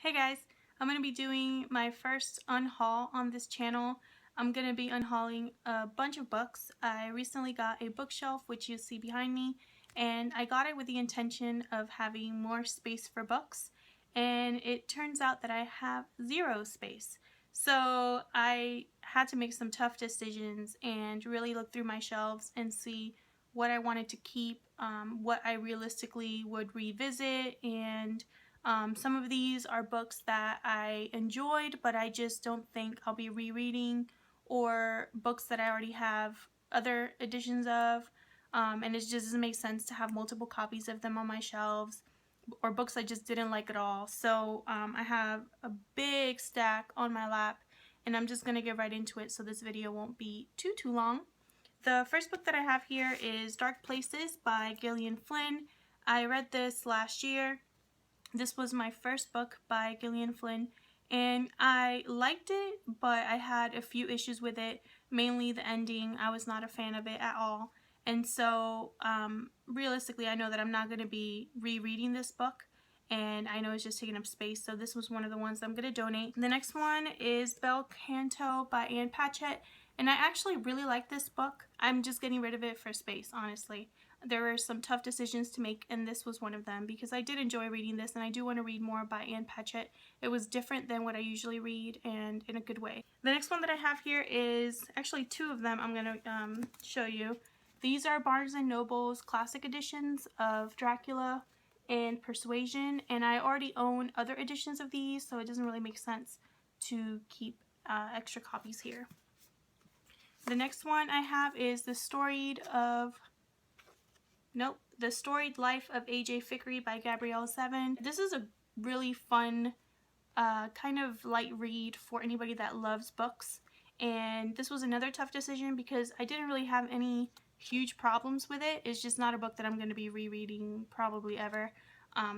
Hey guys, I'm going to be doing my first unhaul on this channel. I'm going to be unhauling a bunch of books. I recently got a bookshelf, which you see behind me, and I got it with the intention of having more space for books, and it turns out that I have zero space. So I had to make some tough decisions and really look through my shelves and see what I wanted to keep, what I realistically would revisit, and some of these are books that I enjoyed, but I just don't think I'll be rereading, or books that I already have other editions of, and it just doesn't make sense to have multiple copies of them on my shelves, or books I just didn't like at all. So I have a big stack on my lap, and I'm just going to get right into it so this video won't be too long. The first book that I have here is Dark Places by Gillian Flynn. I read this last year. This was my first book by Gillian Flynn, and I liked it, but I had a few issues with it, mainly the ending. I was not a fan of it at all, and so realistically I know that I'm not going to be rereading this book, and I know it's just taking up space, so this was one of the ones that I'm going to donate. The next one is Bel Canto by Ann Patchett, and I actually really like this book. I'm just getting rid of it for space, honestly. There were some tough decisions to make, and this was one of them, because I did enjoy reading this, and I do want to read more by Ann Patchett. It was different than what I usually read, and in a good way. The next one that I have here is actually two of them I'm going to show you. These are Barnes & Noble's classic editions of Dracula and Persuasion, and I already own other editions of these, so it doesn't really make sense to keep extra copies here. The next one I have is The Storied Life of A.J. Fickery by Gabrielle Zevin. This is a really fun kind of light read for anybody that loves books, and this was another tough decision because I didn't really have any huge problems with it. It's just not a book that I'm going to be rereading probably ever.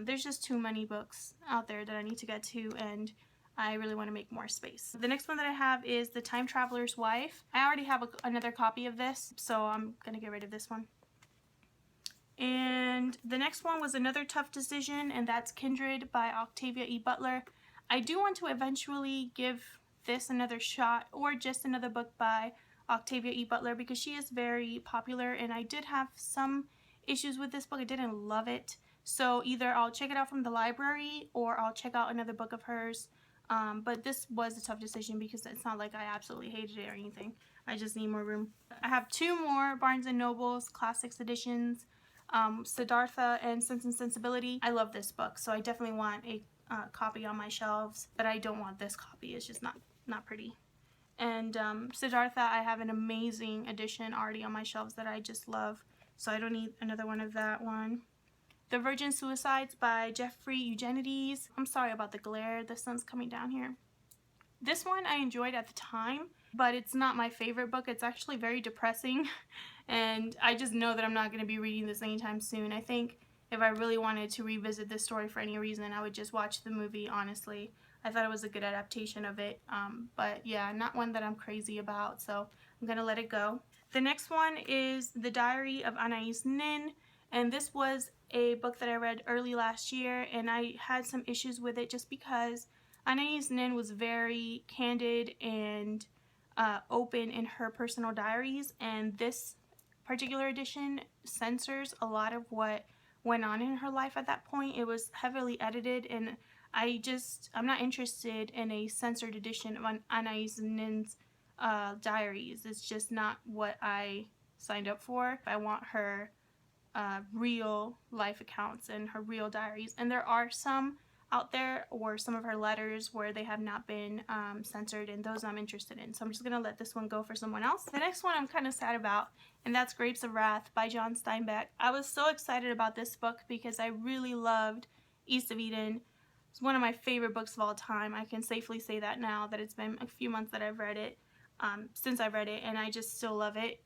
There's just too many books out there that I need to get to, and I really want to make more space. The next one that I have is The Time Traveler's Wife. I already have another copy of this, so I'm going to get rid of this one. And the next one was another tough decision, and that's Kindred by Octavia E. Butler. I do want to eventually give this another shot, or just another book by Octavia E. Butler, because she is very popular, and I did have some issues with this book. I didn't love it. So either I'll check it out from the library, or I'll check out another book of hers. But this was a tough decision because it's not like I absolutely hated it or anything. I just need more room. I have two more Barnes & Noble's Classics editions. Siddhartha and Sense and Sensibility. I love this book, so I definitely want a copy on my shelves, but I don't want this copy. It's just not pretty. And Siddhartha, I have an amazing edition already on my shelves that I just love, so I don't need another one of that one. The Virgin Suicides by Jeffrey Eugenides. I'm sorry about the glare, the sun's coming down here. This one I enjoyed at the time, but it's not my favorite book. It's actually very depressing, and I just know that I'm not going to be reading this anytime soon. I think if I really wanted to revisit this story for any reason, I would just watch the movie, honestly. I thought it was a good adaptation of it, but yeah, not one that I'm crazy about, so I'm going to let it go. The next one is The Diary of Anais Nin, and this was a book that I read early last year, and I had some issues with it just because Anais Nin was very candid and open in her personal diaries, and this particular edition censors a lot of what went on in her life at that point. It was heavily edited, and I'm not interested in a censored edition of Anais Nin's diaries. It's just not what I signed up for. I want her real life accounts and her real diaries, and there are some out there, or some of her letters, where they have not been censored, and those I'm interested in. So I'm just gonna let this one go for someone else. The next one I'm kind of sad about, and that's Grapes of Wrath by John Steinbeck. I was so excited about this book because I really loved East of Eden. It's one of my favorite books of all time. I can safely say that now that it's been a few months that I've read it, since I read it, and I just still love it.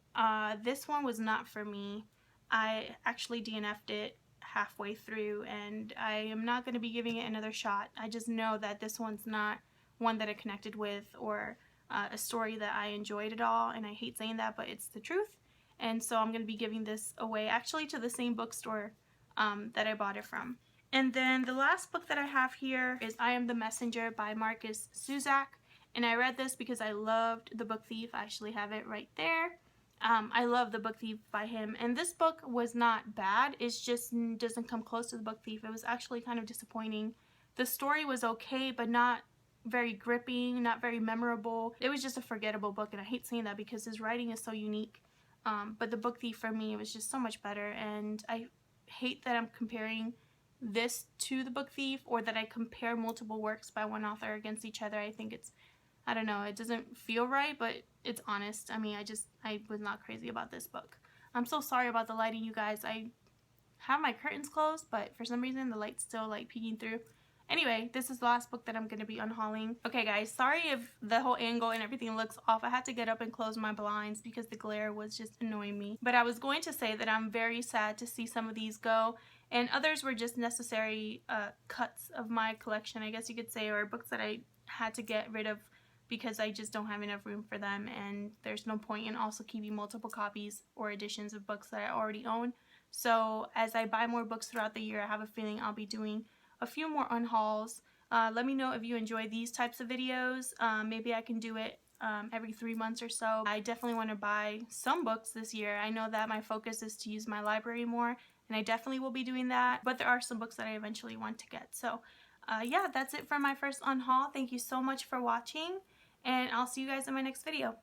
This one was not for me. I actually DNF'd it halfway through, and I am not going to be giving it another shot. I just know that this one's not one that I connected with, or a story that I enjoyed at all, and I hate saying that, but it's the truth. And so I'm going to be giving this away, actually, to the same bookstore that I bought it from. And then the last book that I have here is I Am the Messenger by Marcus Zusak. And I read this because I loved The Book Thief. I actually have it right there. I love The Book Thief by him. And this book was not bad. It just doesn't come close to The Book Thief. It was actually kind of disappointing. The story was okay, but not very gripping, not very memorable. It was just a forgettable book, and I hate saying that because his writing is so unique. But The Book Thief for me was just so much better, and I hate that I'm comparing this to The Book Thief, or that I compare multiple works by one author against each other. I think it's, I don't know, it doesn't feel right, but it's honest. I mean, I was not crazy about this book. I'm so sorry about the lighting, you guys. I have my curtains closed, but for some reason the light's still like peeking through. Anyway, this is the last book that I'm going to be unhauling. Okay guys, sorry if the whole angle and everything looks off. I had to get up and close my blinds because the glare was just annoying me. But I was going to say that I'm very sad to see some of these go, and others were just necessary cuts of my collection, I guess you could say, or books that I had to get rid of because I just don't have enough room for them, and there's no point in also keeping multiple copies or editions of books that I already own. So as I buy more books throughout the year, I have a feeling I'll be doing a few more unhauls. Let me know if you enjoy these types of videos. Maybe I can do it every 3 months or so. I definitely want to buy some books this year. I know that my focus is to use my library more, and I definitely will be doing that, but there are some books that I eventually want to get. So yeah, that's it for my first unhaul. Thank you so much for watching, and I'll see you guys in my next video.